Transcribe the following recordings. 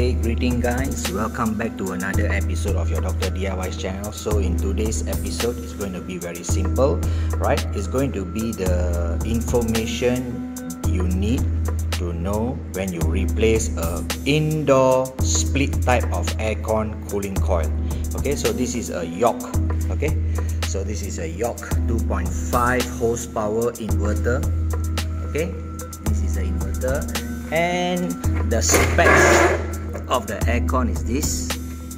Okay, greeting guys, welcome back to another episode of your Dr. DIY's channel. So in today's episode, it's going to be very simple, right? It's going to be the information you need to know when you replace a indoor split type of aircon cooling coil. Okay, so this is a York. Okay, so this is a York 2.5 horsepower inverter. Okay, this is the inverter. And the specs of the aircon is this.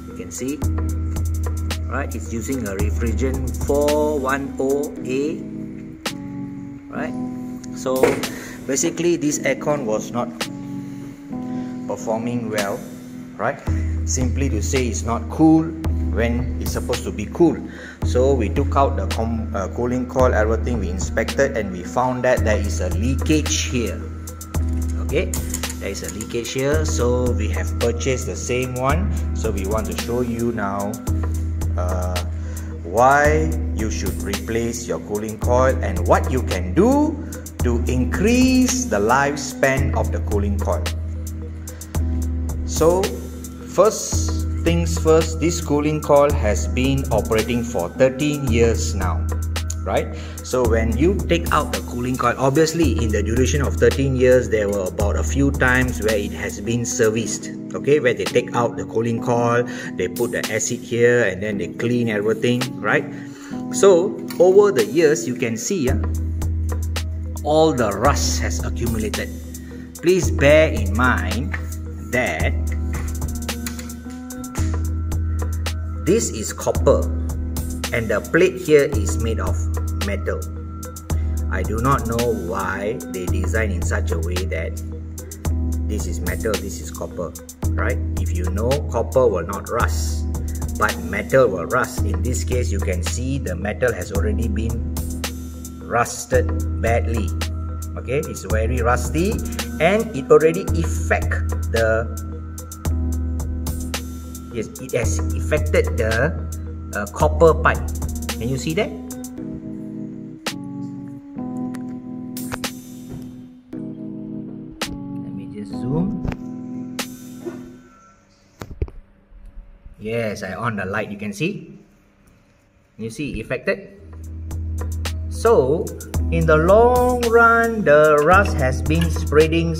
You can see, right? It's using a refrigerant 410A, right? So basically this aircon was not performing well, right? Simply to say it's not cool when it's supposed to be cool. So we took out the cooling coil, everything, we inspected, and we found that there is a leakage here. Okay, there is a leakage here, so we have purchased the same one. So we want to show you now why you should replace your cooling coil and what you can do to increase the lifespan of the cooling coil. So first things first, this cooling coil has been operating for 13 years now, right? So when you take out the cooling coil, obviously in the duration of 13 years there were about a few times where it has been serviced, okay, where they take out the cooling coil, they put the acid here, and then they clean everything, right? So over the years you can see all the rust has accumulated. Please bear in mind that this is copper and the plate here is made of metal. I do not know why they design in such a way that this is metal, this is copper, right? If you know, copper will not rust, but metal will rust. In this case, you can see the metal has already been rusted badly. Okay, it's very rusty and it already it has affected the copper pipe. Can you see that? Let me just zoom. Yes, I on the light, you can see. You see affected? So in the long run, the rust has been spreading.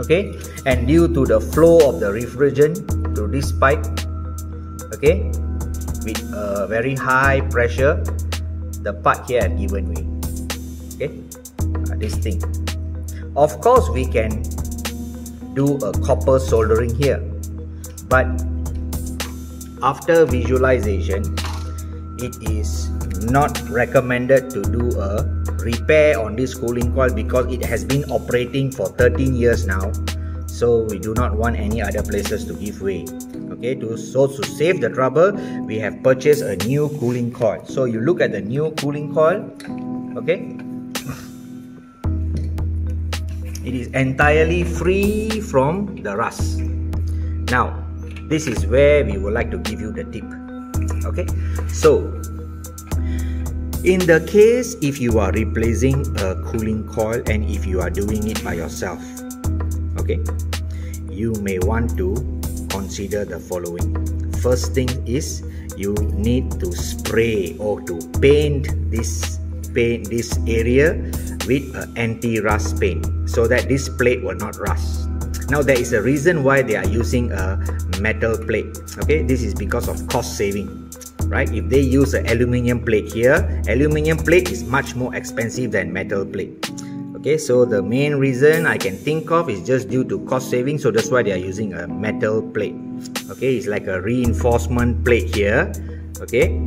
Okay, and due to the flow of the refrigerant through this pipe, okay, with a very high pressure, the part here had given way. Okay, this thing. Of course, we can do a copper soldering here, but after visualization, it is not recommended to do a repair on this cooling coil because it has been operating for 13 years now. So we do not want any other places to give way. Okay, so to save the trouble, we have purchased a new cooling coil. So you look at the new cooling coil. Okay, it is entirely free from the rust. Now this is where we would like to give you the tip. Okay, so in the case if you are replacing a cooling coil and if you are doing it by yourself, okay, you may want to consider the following. First thing is you need to spray or to paint this area with an anti-rust paint so that this plate will not rust. Now there is a reason why they are using a metal plate. Okay, this is because of cost saving, right? If they use an aluminium plate here, aluminium plate is much more expensive than metal plate. Okay, so the main reason I can think of is just due to cost saving, so that's why they are using a metal plate. Okay, it's like a reinforcement plate here. Okay,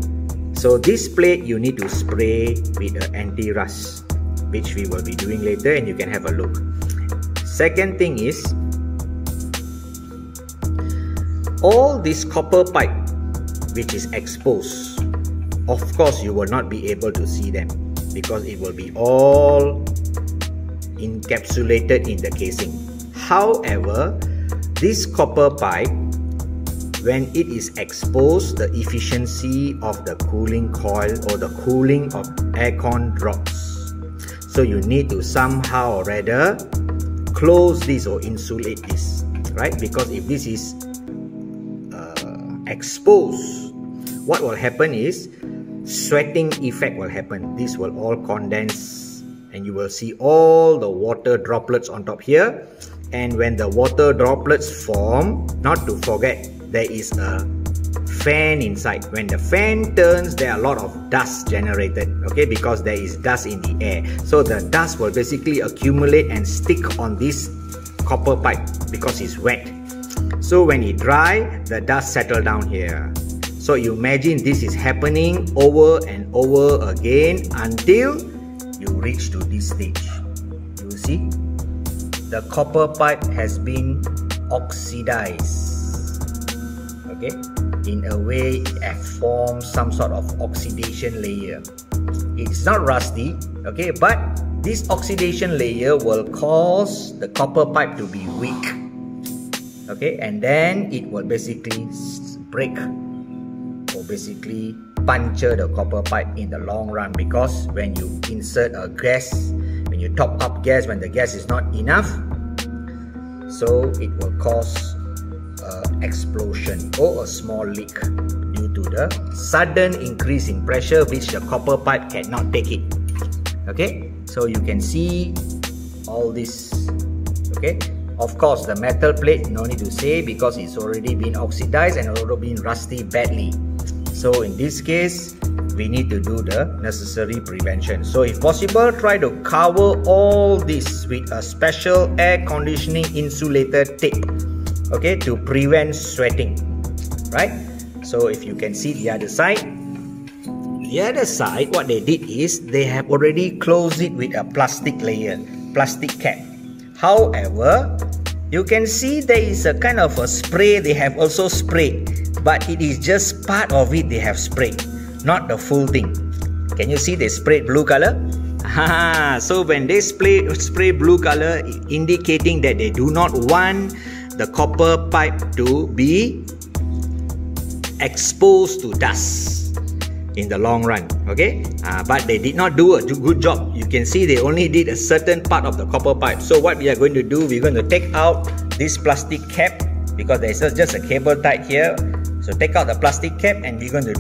so this plate you need to spray with an anti-rust, which we will be doing later, and you can have a look. Second thing is, all this copper pipe which is exposed, of course you will not be able to see them because it will be all encapsulated in the casing. However, this copper pipe, when it is exposed, the efficiency of the cooling coil or the cooling of aircon drops. So you need to somehow or rather close this or insulate this, right? Because if this is exposed, what will happen is sweating effect will happen. This will all condense and you will see all the water droplets on top here. And when the water droplets form, not to forget, there is a fan inside. When the fan turns, there are a lot of dust generated, okay, because there is dust in the air. So the dust will basically accumulate and stick on this copper pipe because it's wet. So when it dry, the dust settle down here. So you imagine this is happening over and over again until you reach to this stage. You see, the copper pipe has been oxidized, okay? In a way, it has formed some sort of oxidation layer. It's not rusty, okay, but this oxidation layer will cause the copper pipe to be weak, okay, and then it will basically break or basically puncture the copper pipe in the long run, because when you insert a gas, when you top up gas, when the gas is not enough, so it will cause explosion or a small leak due to the sudden increase in pressure which the copper pipe cannot take it. Okay, so you can see all this. Okay, of course the metal plate, no need to say, because it's already been oxidized and already been rusty badly. So in this case, we need to do the necessary prevention. So if possible, try to cover all this with a special air conditioning insulated tape, okay, to prevent sweating, right? So if you can see the other side, what they did is they have already closed it with a plastic layer, plastic cap. However, you can see there is a kind of a spray they have also sprayed, but it is just part of it they have sprayed, not the full thing. Can you see they sprayed blue color? So when they spray blue color, indicating that they do not want the copper pipe to be exposed to dust in the long run, okay? But they did not do a good job. You can see they only did a certain part of the copper pipe. So what we are going to do, we're going to take out this plastic cap, because there is just a cable tied here. So take out the plastic cap and we're going to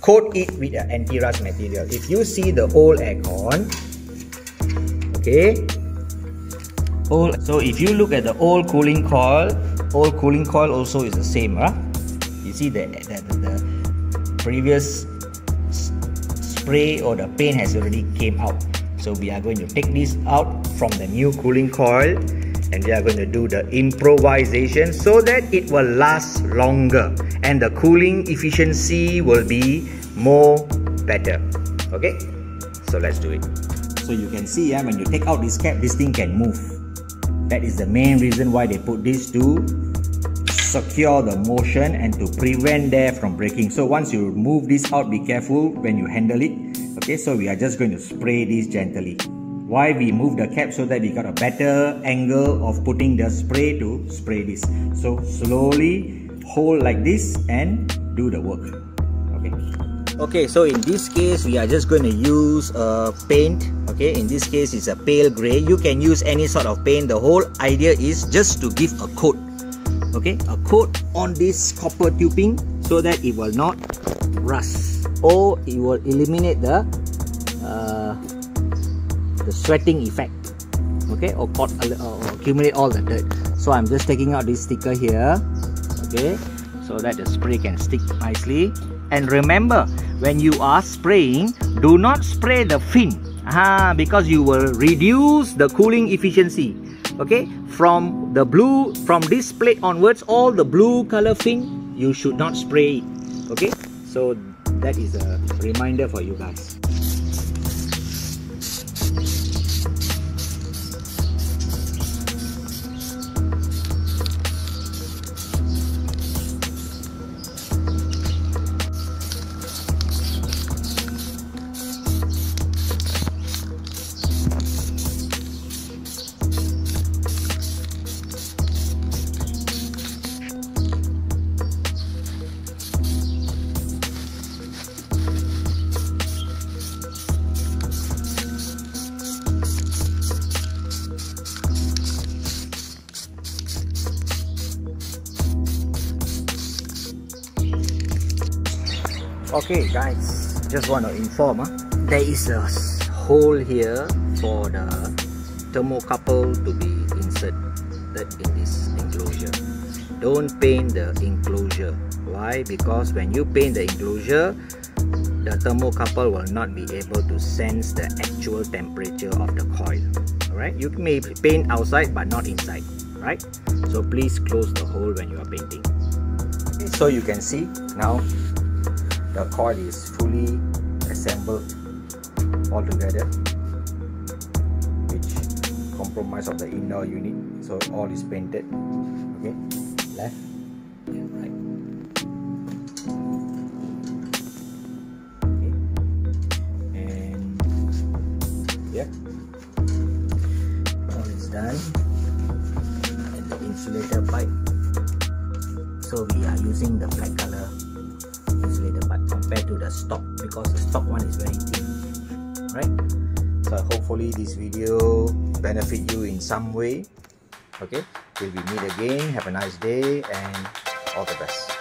coat it with an anti-rust material. If you see the old aircon, okay, so if you look at the old cooling coil also is the same, huh? You see the previous spray or the paint has already came out. So we are going to take this out from the new cooling coil and we are going to do the improvisation so that it will last longer and the cooling efficiency will be more better. Okay, so let's do it. So you can see, when you take out this cap, this thing can move. That is the main reason why they put this, to secure the motion and to prevent there from breaking. So once you move this out, be careful when you handle it. Okay, so we are just going to spray this gently. Why we move the cap? So that we got a better angle of putting the spray to spray this. So slowly hold like this and do the work. Okay, so in this case we are just going to use a paint. Okay, in this case it's a pale gray. You can use any sort of paint. The whole idea is just to give a coat. Okay, a coat on this copper tubing so that it will not rust, or it will eliminate the sweating effect, okay, or accumulate all the dirt. So I'm just taking out this sticker here, okay, so that the spray can stick nicely. And remember, when you are spraying, do not spray the fin, because you will reduce the cooling efficiency. Okay, from this plate onwards, all the blue color fin, you should not spray it. Okay, so that is a reminder for you guys. Okay guys, just want to inform there is a hole here for the thermocouple to be inserted in this enclosure. Don't paint the enclosure. Why? Because when you paint the enclosure, the thermocouple will not be able to sense the actual temperature of the coil. Alright, you may paint outside but not inside, right? So please close the hole when you are painting. Okay, so you can see now the coil is fully assembled all together, which compromise of the inner unit. So all is painted. Okay, left and right. Okay, and yeah, all is done. And the insulator pipe. So we are using the black color insulator pipe compared to the stock, because the stock one is very thin, right? So hopefully this video benefit you in some way. Okay, till we meet again, have a nice day and all the best.